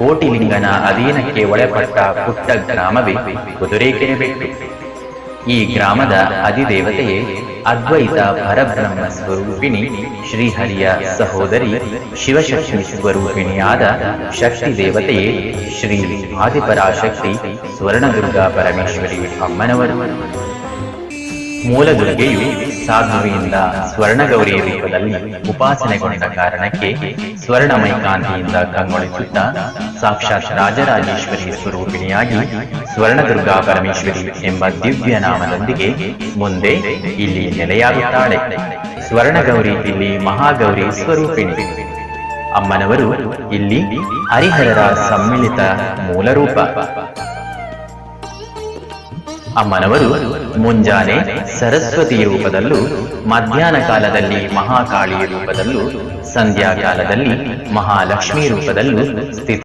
ಕೋಟಿಲಿಂಗನ ಅಧೀನಕ್ಕೆ ಒಳಪಟ್ಟ ಪುಟ್ಟ ಗ್ರಾಮವೇ ಕುದುರೆಕೆರೆಬೆಟ್ಟು. ಈ ಗ್ರಾಮದ ಅಧಿದೇವತೆಯೇ ಅದ್ವೈತ ಪರಬ್ರಹ್ಮ ಸ್ವರೂಪಿಣಿ ಶ್ರೀಹರಿಯ ಸಹೋದರಿ ಶಿವಶಕ್ತಿ ಸ್ವರೂಪಿಣಿಯಾದ ಶಕ್ತಿ ದೇವತೆಯೇ ಶ್ರೀ ಆದಿಪರಾಶಕ್ತಿ ಸ್ವರ್ಣದುರ್ಗಾ ಪರಮೇಶ್ವರಿ ಅಮ್ಮನವರು. ಮೂಲದುರ್ಗೆಯು ಸಾಧುವಿಯಿಂದ ಸ್ವರ್ಣಗೌರಿಯ ರೂಪದಲ್ಲಿ ಉಪಾಸನೆಗೊಂಡ ಕಾರಣಕ್ಕೆ ಸ್ವರ್ಣಮೈಕಾಂತಿಯಿಂದ ಕಂಗೊಳಿಸುತ್ತಾ ಸಾಕ್ಷಾತ್ ರಾಜರಾಜೇಶ್ವರಿ ಸ್ವರೂಪಿಣಿಯಾಗಿ ಸ್ವರ್ಣದುರ್ಗಾ ಪರಮೇಶ್ವರಿ ಎಂಬ ದಿವ್ಯ ನಾಮದೊಂದಿಗೆ ಮುಂದೆ ಇಲ್ಲಿ ನೆಲೆಯಾಗುತ್ತಾಳೆ. ಸ್ವರ್ಣಗೌರಿ ಇಲ್ಲಿ ಮಹಾಗೌರಿ ಸ್ವರೂಪಿಣಿ. ಅಮ್ಮನವರು ಇಲ್ಲಿ ಹರಿಹರರ ಸಮ್ಮಿಳಿತ ಮೂಲರೂಪ. ಅಮ್ಮನವರು ಮುಂಜಾನೆ ಸರಸ್ವತಿ ರೂಪದಲ್ಲೂ, ಮಧ್ಯಾಹ್ನ ಕಾಲದಲ್ಲಿ ಮಹಾಕಾಳಿ ರೂಪದಲ್ಲೂ, ಸಂಧ್ಯಾ ಕಾಲದಲ್ಲಿ ಮಹಾಲಕ್ಷ್ಮಿ ರೂಪದಲ್ಲೂ ಸ್ಥಿತ